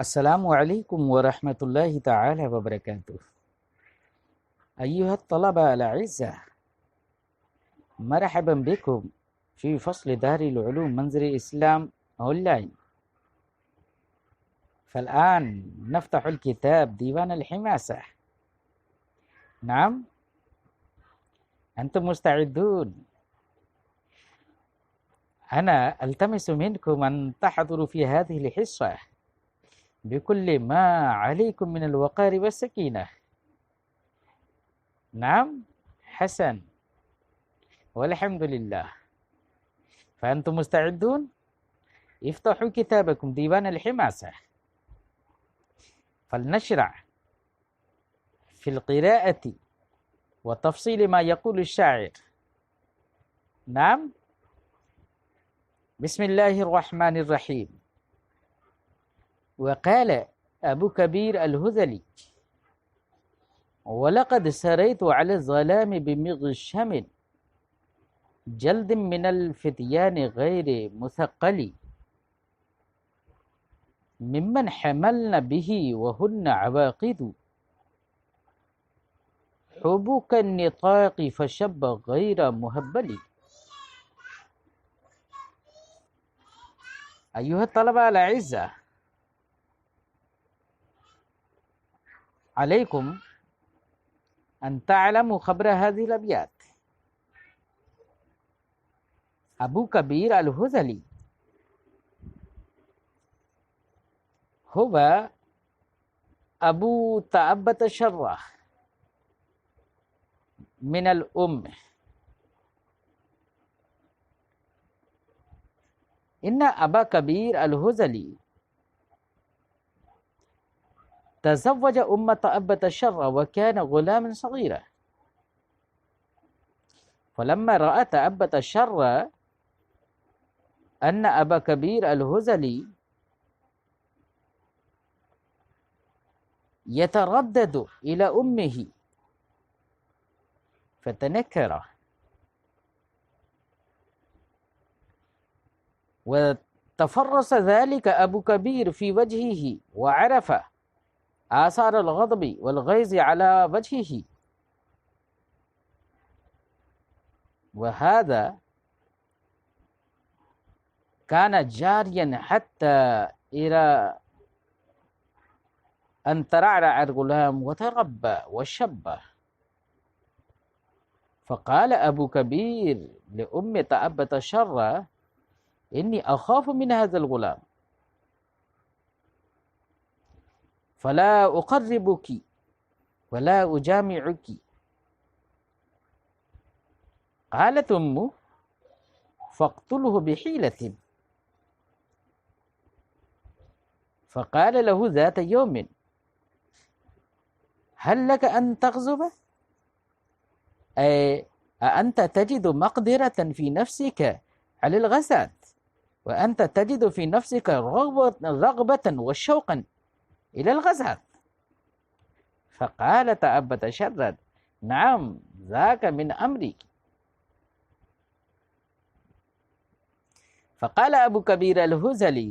अस्सलामुअलैकुम वरहमतुल्लाहि ताला वबरकातुह। अय्युहा तलबा अल-अज़्ज़ा, मरहबन बिकुम फ़ी फ़स्ल दारिल उलूम मंज़िल इस्लाम ऑनलाइन। फ़लआन नफ़्तहुल किताब दीवान अल-हिमासा। नाम अंतुम मुस्तइदून। अना अल्तमिसु मिनकुम अन तहदुरु फ़ी हाज़िहिल हिस्सा बिकुल्लि मा अलैकुम मिनल वक़ारि वस्सकीनह। नाम हसन वल्हम्दुलिल्लाह। फ़अंतुम मुस्तइदून। इफ्तहू किताबकुम दीवान अल-हिमासा फलनशरा फ़िल क़िराअति व तफ़सील मा यक़ूलु शाइर। नाम बिस्मिल्लाहिर रहमानिर रहीम। वक़ाल अबू कबीर अल-हुज़ली वलक़द सरैतु अला ज़लाम बिमिग़शम जल्द मिनल फ़ित्यान गैर मुसक़्क़ली मिम्मन हमलना बिही वहुन्न अवाक़िदु हुबुकन निताक़ि फ़शब्ब गैर मुहब्बली। अय्युहा तलबा अल-अज़्ज़ा, अलैकुम अन तअलमु ख़बर हाज़िहिल अबयात। अबू कबीर अल-हुज़ली हुवा अबू तअब्बत शर्रा मिनल उम्म। इन्ना अबा कबीर अल-हुज़ली तज़व्वज उम्म तअब्बत शर्रा व कान गुलामन सग़ीरा। फलम्मा रअा तअब्बत शर्रा अन्न अबा कबीर अल-हुज़ली यतरद्ददु इला उम्मिही फ़तनक्करा व तफ़र्रस ज़ालिका अबू कबीर फ़ी वजहिही व अरफ़ आसार अल-ग़ज़बि वल-ग़ैज़ अला वजहिही व हाज़ा कान जारियन हत्ता इरा अन तरअरा अल-ग़ुलाम व तरब्बा व शब्बा। फ़क़ाल अबू कबीर लिउम्मि तअब्बत शर्रा इन्नी अख़ाफ़ु मिन हाज़ल ग़ुलाम फ़ला उक़र्रिबुकी वला उजामिउकी। क़ालत उम्मु फ़क़्तुलहु बिहीलतिन। फ़क़ाल लहु ज़ात यौमिन हल लक अन तग़ज़ुब अअंत तजिदु मक़दिरतन फ़ी नफ़्सिक अलल ग़ज़ात व अंत तजिदु फ़ी नफ़्सिक रग़बतन व शौक़न इलल ग़ज़ात। फ़क़ाल तअब्बत शर्रा नअम ज़ाक मिन अम्री। फ़क़ाल अबू कबीर अल-हुज़ली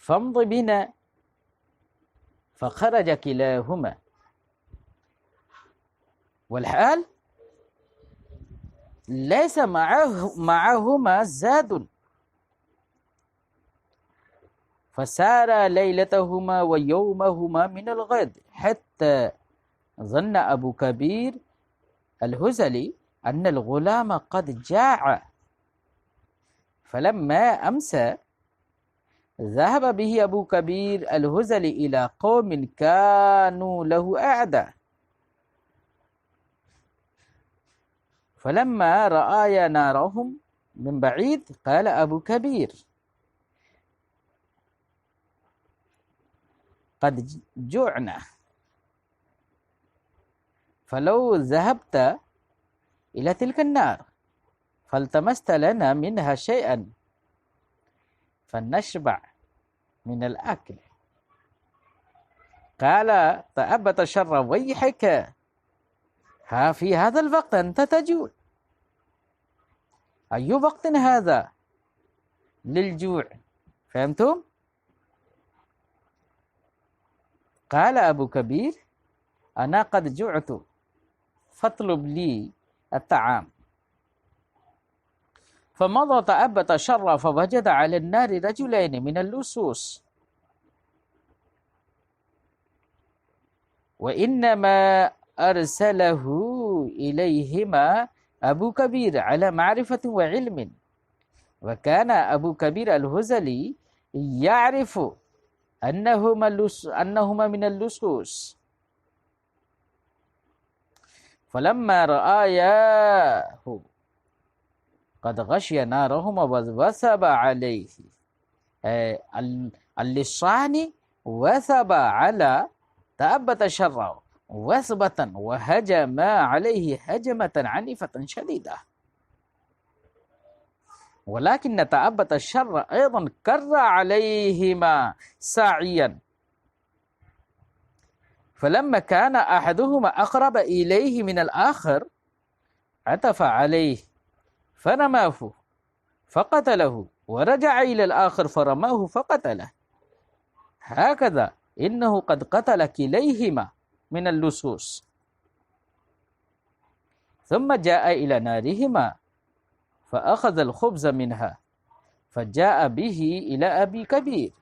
फ़म्ज़ि बिना। फ़ख़रज किलाहुमा वल्हाल लैस मअहुमा ज़ादुन फ़सारा लैलतहुमा व यौमहुमा मिनल ग़द हत्ता ज़न्न अबू कबीर अल-हुज़ली अन्नल ग़ुलाम क़द जाअ। फ़लम्मा अम्सा ज़हब बिही अबू कबीर अल-हुज़ली इला क़ौमिन कानू लहु अअदा। फ़लम्मा रअया नारहुम मिन बईद क़ाल अबू कबीर क़द जुअना फ़लौ ज़हबत इला तिल्क अन्नार फ़ल्तमस्त लना मिनहा शैअन फ़नशबअ मिनल अक्ल। क़ाल तअब्बत शर्रा वैहक हा फ़ी हाज़ल वक़्त अंत तजूअ। अय्यु वक़्तिन हाज़ा लिल जूअ। फ़हमतुम? قال أبو كبير أنا قد جعت فاطلب لي الطعام. فمضى تأبت شر فوجد على النار رجلين من اللصوص، وإنما أرسله إليهما أبو كبير على معرفة وعلم، وكان أبو كبير الهذلي يعرف أنهما من اللصوص. فلما رآياه قد غشي نارهما وثب عليه اللصان وثب على تأبت شره وثبة وهجم عليه هجمة عنيفة شديدة، ولكن تأبت الشر أيضا كر عليهما ساعيا. فلما كان أحدهما أقرب إليه من الآخر عطف عليه فرماه فقتله، ورجع إلى الآخر فرماه فقتله. هكذا إنه قد قتل كليهما من اللصوص. ثم جاء إلى نارهما فأخذ الخبز منها فجاء به إلى أبي كبير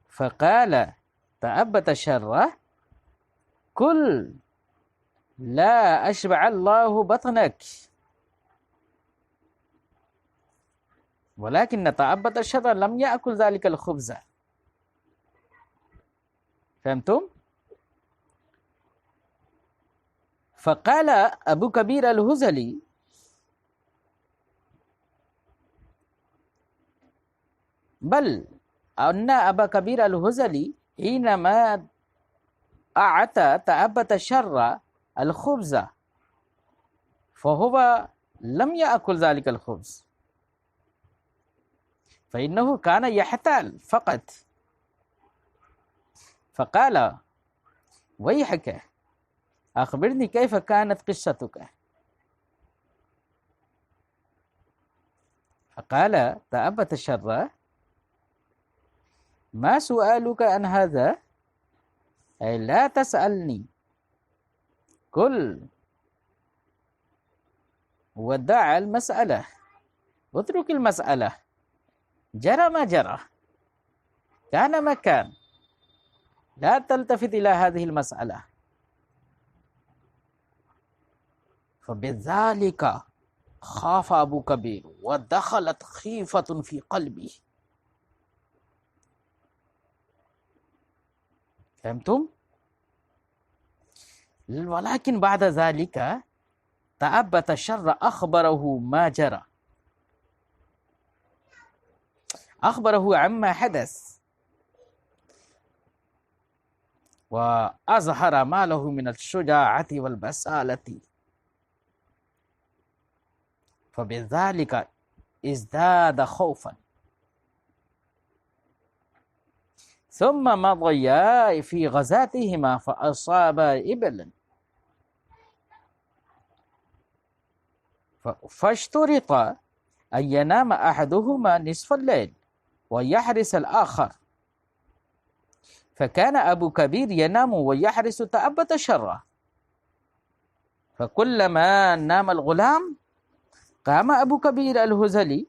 فقال تأبت شره كل لا أشبع الله بطنك. ولكن تأبت الشر لم يأكل ذلك الخبز. فهمتم؟ فقال أبو كبير الهذلي بل أن أبا كبير الهذلي حينما أعطى تأبت الشر الخبز فهو لم يأكل ذلك الخبز، فإنه كان يحتال فقط. فقال ويحك أخبرني كيف كانت قصتك. فقال تأبت الشر ما سؤالك عن هذا، أي لا تسألني، كل ودع المسألة، اترك المسألة، جرى ما جرى، كان ما كان، لا تلتفت إلى هذه المسألة. فبذلك خاف أبو كبير ودخلت خيفة في قلبه. فهمتم؟ ولكن بعد ذلك تأبت الشر أخبره ما جرى، أخبره عما حدث، وأظهر ما له من الشجاعة والبسالة. فبذلك ازداد خوفا. ثم مضيا في غزاتهما فأصابا إبلا، فاشترط أن ينام أحدهما نصف الليل ويحرس الآخر. فكان أبو كبير ينام ويحرس تأبت شره، فكلما نام الغلام قام أبو كبير الهذلي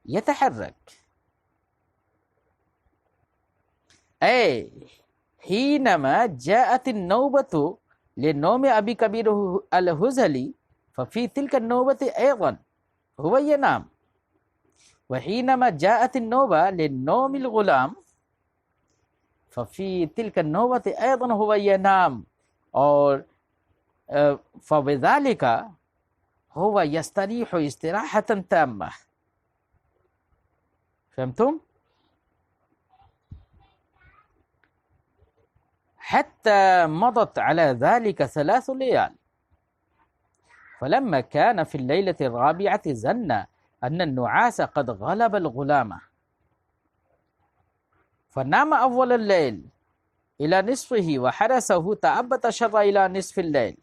يتحرك. أي حينما جاءت النوبة لنوم أبي كبير الهذلي ففي تلك النوبة أيضا هو ينام، وحينما جاءت النوبة لنوم الغلام ففي تلك النوبة أيضا هو ينام، और فبذلك هو يستريح استراحة تامة. فهمتم؟ حتى مضت على ذلك 3 ليال. فلما كان في الليلة الرابعة ظن أن النعاس قد غلب الغلام، فنام أول الليل إلى نصفه وحرسه تأبت شر إلى نصف الليل.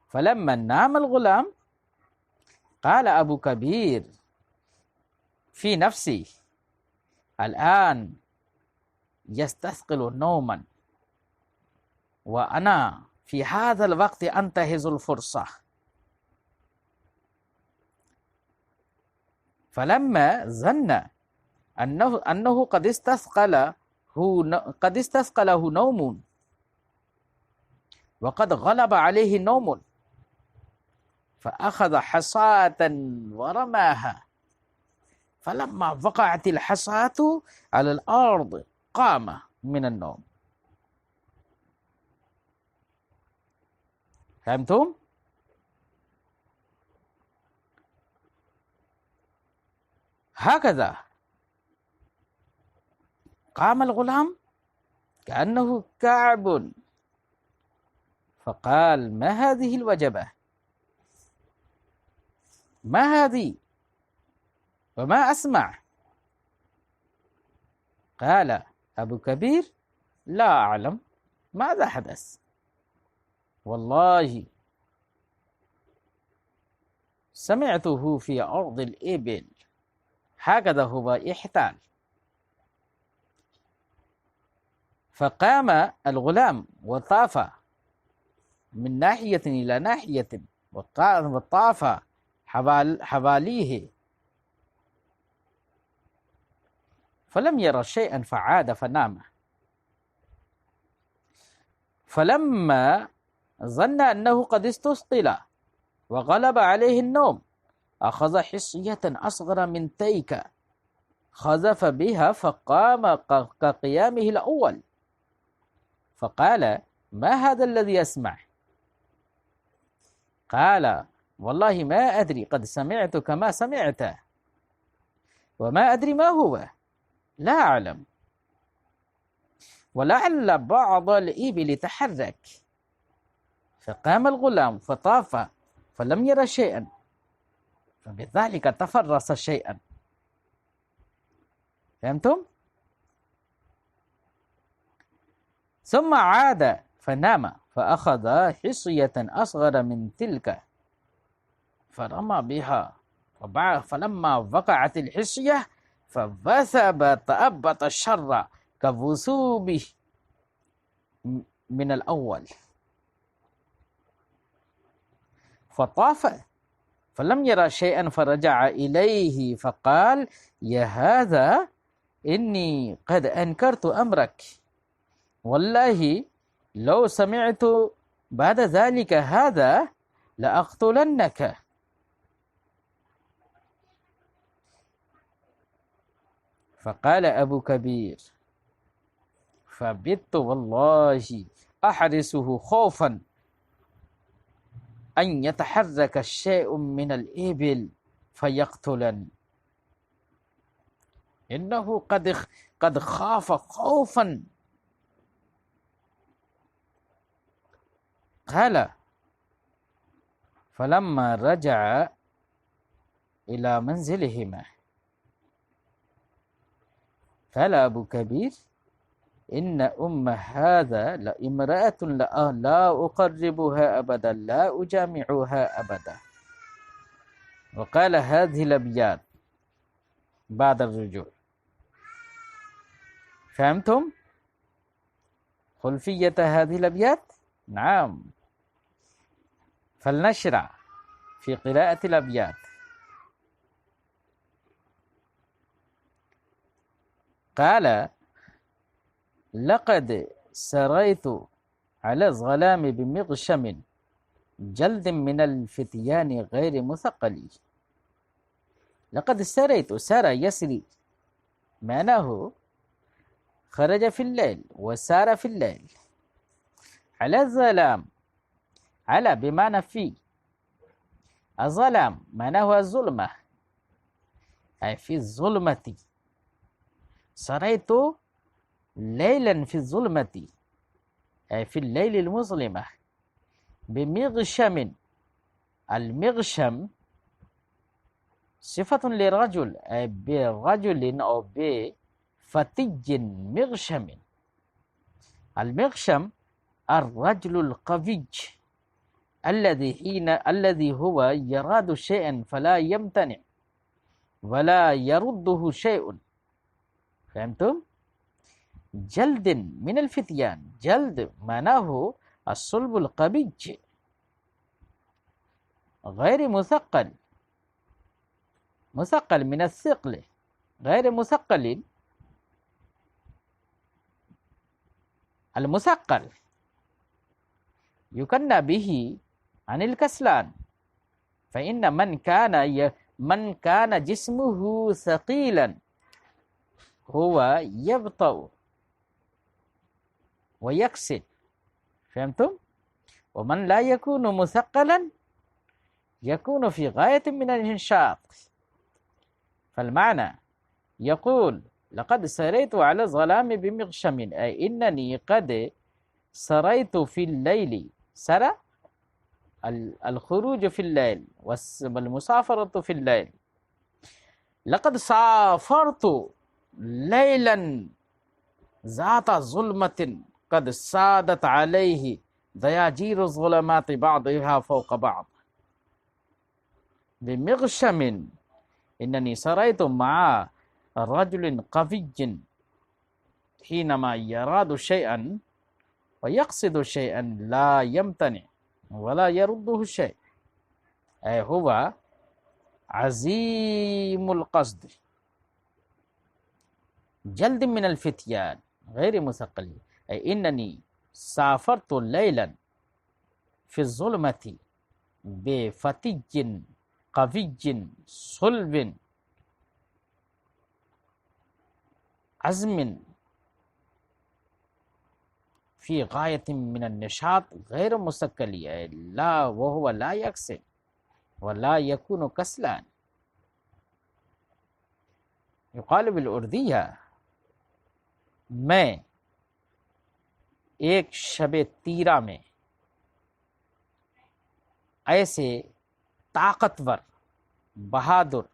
فلما نام الغلام قال أبو كبير في نفسي الآن يستثقل نوما، وأنا في هذا الوقت أنتهز الفرصة. فلما ظن أنه قد استثقله نوم وقد غلب عليه نوم، فأخذ حصاة ورماها، فلما وقعت الحصاة على الأرض قام من النوم. فهمتم؟ هكذا قام الغلام كأنه كعب، فقال: ما هذه الوجبة؟ ما هذه؟ وما أسمع؟ قال أبو كبير: لا أعلم ماذا حدث، والله سمعته في أرض الإبل. هكذا هو إحتال. فقام الغلام وطاف من ناحية إلى ناحية، وطاف حواليه، فلم ير شيئا، فعاد فنام. فلما ظن أنه قد استثقل وغلب عليه النوم، أخذ حصية أصغر من تيك، خزف بها فقام كقيامه الأول، فقال: ما هذا الذي أسمع؟ قال: والله ما أدري، قد سمعت كما سمعت، وما أدري ما هو، لا أعلم، ولعل بعض الإبل تحرك. فقام الغلام فطاف فلم ير شيئا، فبذلك تفرس شيئا. فهمتم؟ ثم عاد فنام، فأخذ حصية أصغر من تلك فرمى بها، فلما وقعت الحصية فوثب تأبط الشر كوثوبه من الأول، فطاف فلم يرى شيئا، فرجع إليه فقال: يا هذا إني قد أنكرت أمرك، والله لو سمعت بعد ذلك هذا لأقتلنك. فقال أبو كبير: فبت والله أحرسه خوفا أن يتحرك شيء من الإبل فيقتلن، إنه قد خاف خوفا. قال: فلما رجع إلى منزلهما قال أبو كبير: إن أم هذا لامرأة لا أقربها أبدا، لا أجامعها أبدا. وقال هذه الأبيات بعد الرجوع. فهمتم خلفية هذه الأبيات؟ نعم. فلنشرع في قراءة الأبيات. قال: لقد سريت على الظلام بمغشم جلد من الفتيان غير مثقل. لقد سريت، سار يسري، معناه خرج في الليل وسار في الليل. على الظلام، على بمعنى في، الظلام معناه الظلمة، أي في الظلمة. سريت ليلا في الظلمة، أي في الليل المظلمة. بمغشم، المغشم صفة لرجل، أي برجل أو بفتي مغشم. المغشم الرجل القوي الذي هو يراد شيئا فلا يمتنع، वला यरुद्दुहु शैउन। फहमतुम? जल्दिन मिनल फित्यान, जल्द माना हो अस्सुल्बुल कबिज, गैर मुसक्कल, मुसक्कल मिन अस्सिक़ल, गैर मुसक्कलिन, अल मुसक्कल युकन्ना बिही अनिल कसलान, फ़इन्न मन कान जिस्मुहु सक़ीलन हुवा यब्तउ व यक्सिल। फहमतुम? वमन ला यकूनु मुसक्कलन यकूनु फ़ी गायतिन मिनल इंशाक़। फलमाना यक़ूल लक़द सरैतु अला ज़लाम बिमिग़शमिन, ऐ इन्ननी क़द सरैतु फ़िल लैली, सरा अल-खुरूज फ़िल लैल वल मुसाफ़रतु फ़िल लैल। लक़द साफ़रतु लैलन ज़ाता ज़ुल्मतिन क़द सादत अलैहि दयाजीरु ज़ुलमाति बअदुहा फ़ौक़ बअद बिमिग़शमिन इन्ननी सरैतु मअ रजुलिन क़विय्यिन हीनमा यरादु शैअन व यक़सिदु शैअन ला यम्तनि वला यरुद्दुहु शै, ऐ हुवा अज़ीमुल क़स्द जल्द मिनल फित्यान गैर मुसक्कल, ऐ इन्ननी साफ़रतु लैलन फ़ी ज़ुल्मति बेफ़तिय्यिन क़विय्यिन सुल्बिन अज़्मिन फ़ी गायतिन मिनन निशात गैर मुसक्कली, ऐ ला वहुवा ला यक्सिल व ला यकूनु कसलान। युक़ाल बिल उर्दिया, मैं एक शबे तीरा में ऐसे ताकतवर बहादुर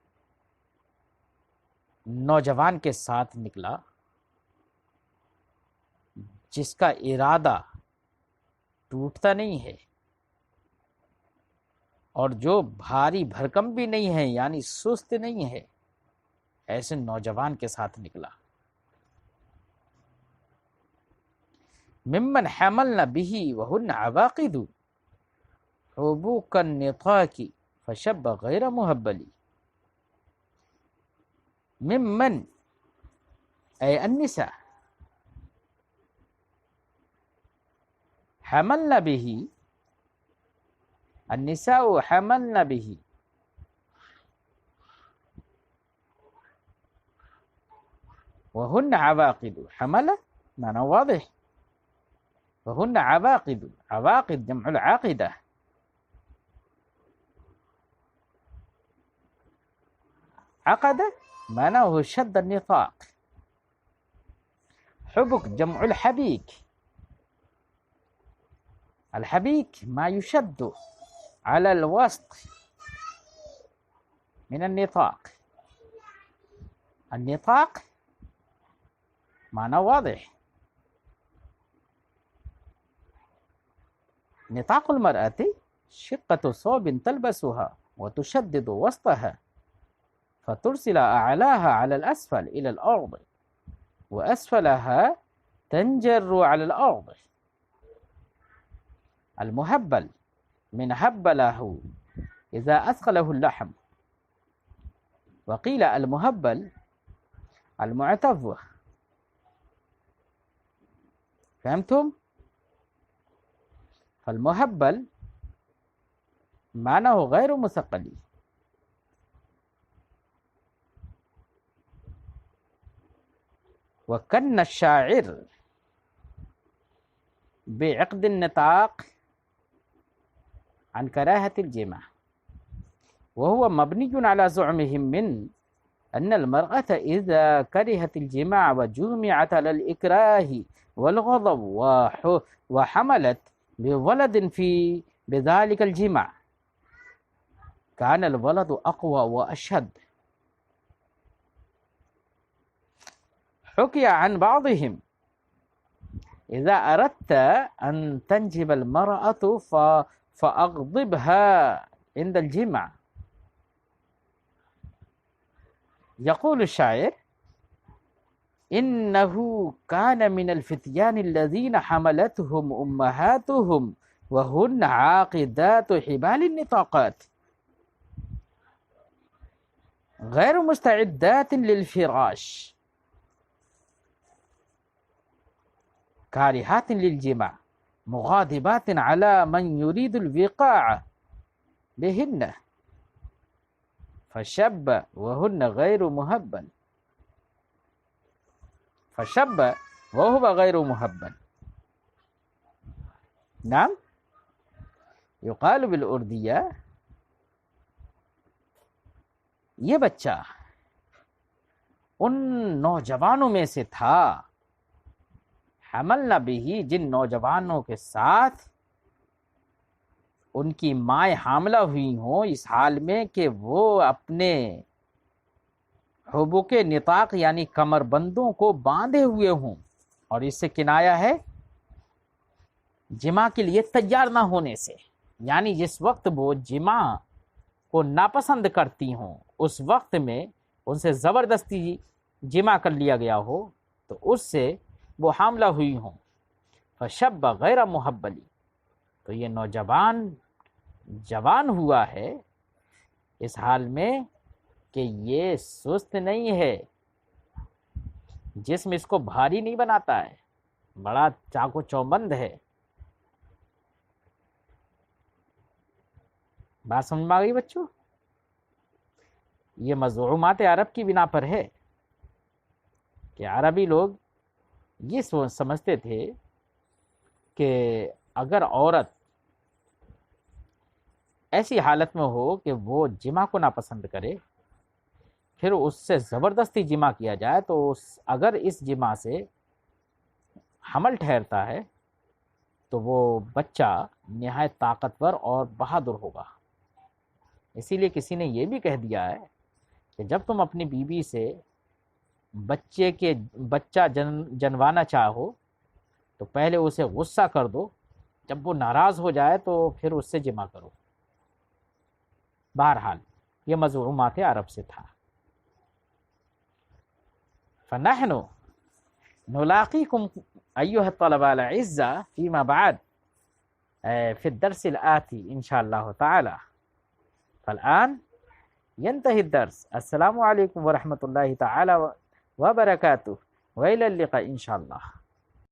नौजवान के साथ निकला जिसका इरादा टूटता नहीं है और जो भारी भरकम भी नहीं है, यानी सुस्त नहीं है, ऐसे नौजवान के साथ निकला। मिम्मन हमलना बिही वहुन अवाकिदु हुबूकन निताकी फशब गैर मुहब्बली। मिम्मन ऐ अन्निसा, हमलना बिही, अन्निसाउ हमलना बिही, वहुन अवाकिदु, हमला माना वाज़िह, वहुन अवाकिदु, अवाकिद जम्उल आक़िदा, अक़द माना हो शद्द निताक़, हुबुक जम्उल हबीक, अल हबीक मा युशद्दु अलल वस्त मिनन निताक़, अन निताक़ माना वाज़िह, निताक़ुल मरअति शिक़्क़तु सौबिन तलबसुहा व तुशद्दिदु वस्तहा फ़तुरसिल अअलाहा अलल अस्फ़ल इलल अर्द व अस्फ़लहा तंजर्रु अलल अर्द। अल मुहब्बल मिन हब्बलहु इज़ा अस्क़लहु लहम, वक़ील अल मुहब्बल अल मुअतव्व। फहमतुम? फल मुहब्बल माना हो गैर मुसक्कली। वकन्न शाइर बेअक़द निताक़ अन कराहतिल जिमा वहुवा मबनियुन अला ज़ुअमिहिम मिन अन्नल मरअत इज़ा करिहतिल जिमा व जुमिअत अलल इक्राही वल ग़ज़ब व हमलत बिवलदिन फ़ी बिज़ालिकल जिमा कानल वलदु अक़वा व अशद। हुकिया अन बाज़िहिम इज़ा अरदत अन तंजिबल मरअतु फ़अग़ज़िबहा इंदल जिमा यक़ूल शायर इन्नहु कान मिनल फ़ित्यानिल्लज़ीन हमलतहुम उम्महातुहुम व हुन्न आक़िदातु हिबालिन निताक़ात गैर मुस्तइद्दातिन लिल फ़िराश कारिहातिन लिल जिमा मुग़ादिबातिन अला मन युरीदुल विक़ाअ बिहिन्न फशब्ब व हुन्न गैर मुहब्बन फशब्ब व हुवा गैर मुहब्बन। नाम युक़ाल बिल उर्दिया, ये बच्चा उन नौजवानों में से था, हमलना बिही, जिन नौजवानों के साथ उनकी माएँ हामला हुई हों इस हाल में कि वो अपने हुबुके निताक यानी कमरबंदों को बांधे हुए हों, और इससे किनाया है जिमा के लिए तैयार ना होने से, यानी जिस वक्त वो जिमा को नापसंद करती हों उस वक्त में उनसे ज़बरदस्ती जिमा कर लिया गया हो तो उससे वो हामला हुई हों। फशब्ब गैर मुहब्बली, तो ये नौजवान जवान हुआ है इस हाल में कि ये सुस्त नहीं है, जिस्म इसको भारी नहीं बनाता है, बड़ा चाको चौबंद है। बात समझ में आ गई बच्चों? ये मज़ूमात अरब की बिना पर है कि अरबी लोग ये समझते थे कि अगर औरत ऐसी हालत में हो कि वो जिमा को नापसंद करे, फिर उससे ज़बरदस्ती जिमा किया जाए, तो अगर इस जिमा से हमल ठहरता है तो वो बच्चा निहायत ताकतवर और बहादुर होगा। इसीलिए किसी ने ये भी कह दिया है कि जब तुम अपनी बीवी से बच्चा जनवाना चाहो तो पहले उसे गुस्सा कर दो, जब वो नाराज़ हो जाए तो फिर उससे जिमा करो। बहरहाल ये मज़ूमात अरब से था। फ़नहनु नुलाक़ीकुम अय्युहा तलबाल इज़्ज़ा फ़ीमा बाद फ़ी दर्सिल आती इंशाअल्लाह ताला। फ़लआन यंतही दर्स। अस्सलामु अलैकुम व रहमतुल्लाहि ताला व बरकातुहू व इलल लिक़ा इंशाअल्लाह।